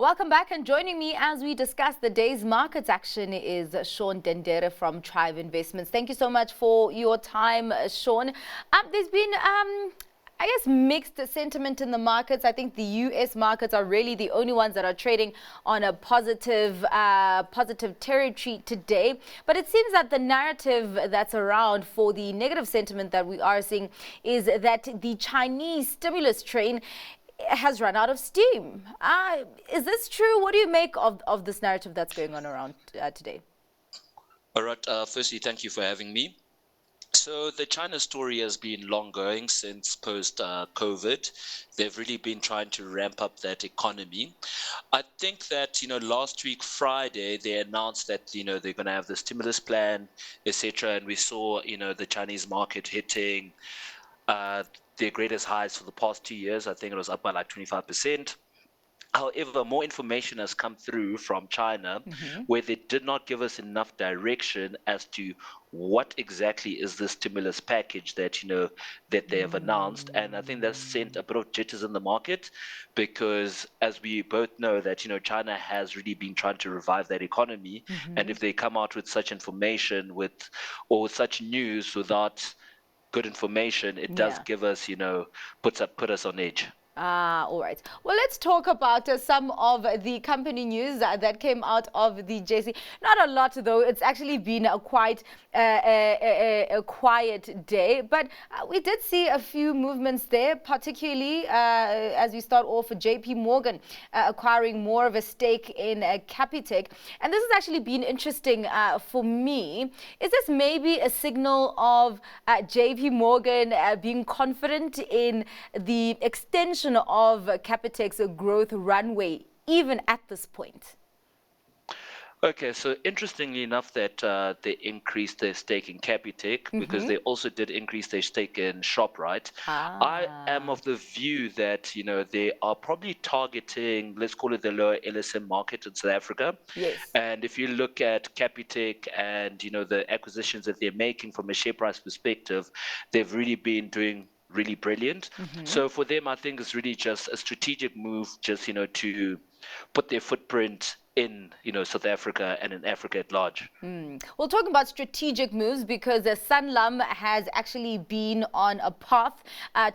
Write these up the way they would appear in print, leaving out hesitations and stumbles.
Welcome back, and joining me as we discuss the day's markets action is Shaun Dendere from Trive Investments. Thank you so much for your time, Shaun. There's been I guess mixed sentiment in the markets. I think the US markets are really the only ones that are trading on a positive territory today. But it seems that the narrative that's around for the negative sentiment that we are seeing is that the Chinese stimulus train has run out of steam. Is this true? What do you make of this narrative that's going on around today? All right. Firstly, thank you for having me. So the China story has been long going since post-COVID. They've really been trying to ramp up that economy. I think that, last week, Friday, they announced that, they're going to have the stimulus plan, etc. And we saw, the Chinese market hitting their greatest highs for the past 2 years. I think it was up by like 25%. However, more information has come through from China where they did not give us enough direction as to what exactly is the stimulus package that, that they have announced. And I think that's sent a bit of jitters in the market because, as we both know, that, China has really been trying to revive that economy. And if they come out with such information or with such news without good information, it does give us, put us on edge. All right. Well, let's talk about some of the company news that came out of the JC. Not a lot, though. It's actually been a quite a quiet day, but we did see a few movements there, particularly as we start off with JP Morgan acquiring more of a stake in Capitec. And this has actually been interesting for me. Is this maybe a signal of JP Morgan being confident in the extension of Capitec's growth runway, even at this point? Okay, so interestingly enough that they increased their stake in Capitec because they also did increase their stake in ShopRite. I am of the view that, they are probably targeting, let's call it the lower LSM market in South Africa. Yes. And if you look at Capitec and, the acquisitions that they're making from a share price perspective, they've really been doing really brilliant. So for them, I think it's really just a strategic move, just, to put their footprint in, South Africa and in Africa at large. We'll talk about strategic moves because Sanlam has actually been on a path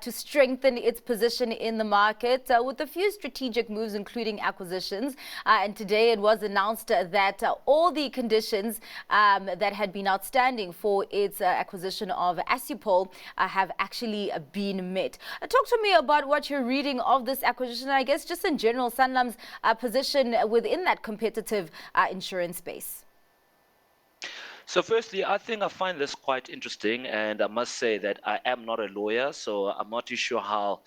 to strengthen its position in the market with a few strategic moves, including acquisitions. And today it was announced that all the conditions that had been outstanding for its acquisition of Assupol have actually been met. Talk to me about what you're reading of this acquisition. I guess just in general, Sanlam's position within that competitive insurance space. So firstly, I find this quite interesting, and I must say that I am not a lawyer, so I'm not too sure how,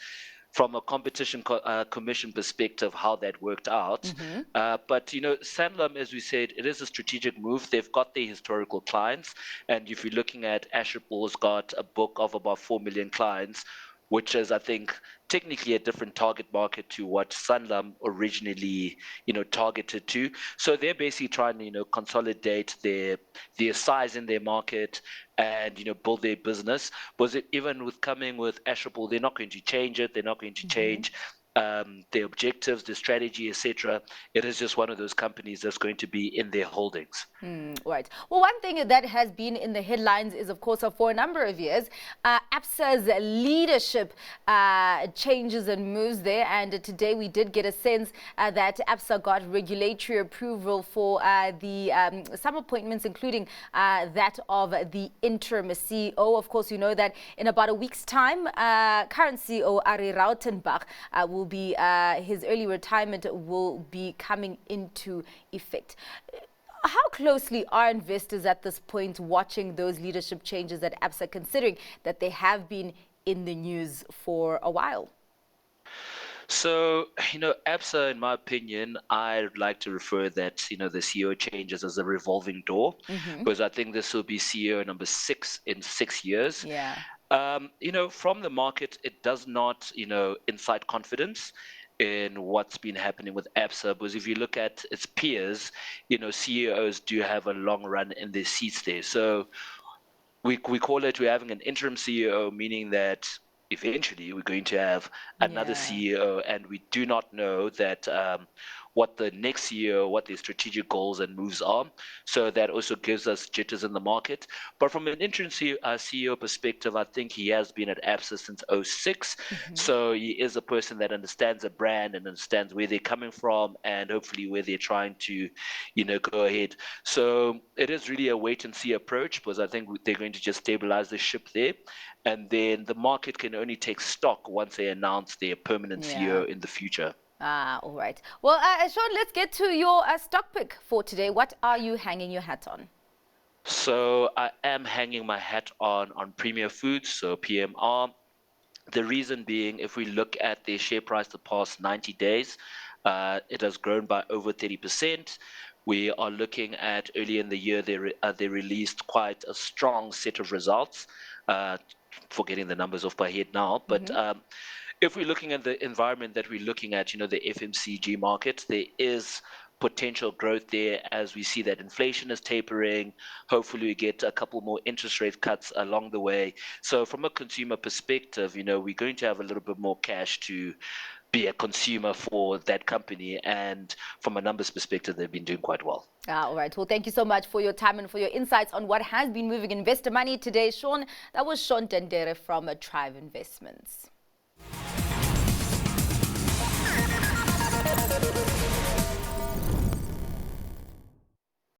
from a competition commission perspective, how that worked out. But, Sanlam, as we said, it is a strategic move. They've got their historical clients, and if you're looking at Assupol's got a book of about 4 million clients, which is, I think, technically a different target market to what Sanlam originally, targeted to. So they're basically trying to, consolidate their size in their market and, build their business. Was it even with coming with Assupol, they're not going to change it. They're not going to change their objectives, their strategy, etc. It is just one of those companies that's going to be in their holdings. Right. Well, one thing that has been in the headlines is, of course, for a number of years, ABSA's leadership changes and moves there. And today we did get a sense that ABSA got regulatory approval for some appointments, including that of the interim CEO. Of course, you know that in about a week's time, current CEO Ari Rautenbach will be his early retirement will be coming into effect. How closely are investors at this point watching those leadership changes at ABSA, considering that they have been in the news for a while? So, ABSA, in my opinion, I'd like to refer that, the CEO changes as a revolving door, because I think this will be CEO number 6 in 6 years. Yeah. From the market, it does not, incite confidence in what's been happening with ABSA, because if you look at its peers, CEOs do have a long run in their seats there. So we call it, we're having an interim CEO, meaning that eventually we're going to have another CEO, and we do not know that what the next year, what their strategic goals and moves are. So that also gives us jitters in the market. But from an interim CEO perspective, I think he has been at ABSA since '06. So he is a person that understands the brand and understands where they're coming from and hopefully where they're trying to, go ahead. So it is really a wait and see approach because I think they're going to just stabilize the ship there. And then the market can only take stock once they announce their permanent Yeah. CEO in the future. All right. Well, Shaun, let's get to your stock pick for today. What are you hanging your hat on? So I am hanging my hat on Premier Foods, so PMR. The reason being, if we look at their share price the past 90 days, it has grown by over 30%. We are looking at early in the year, they released quite a strong set of results. Forgetting the numbers off by head now, but if we're looking at the environment that we're looking at, the FMCG market, there is potential growth there as we see that inflation is tapering. Hopefully, we get a couple more interest rate cuts along the way. So, from a consumer perspective, we're going to have a little bit more cash to be a consumer for that company. And from a numbers perspective, they've been doing quite well. All right. Well, thank you so much for your time and for your insights on what has been moving investor money today, Shaun. That was Shaun Dendere from Trive Investments.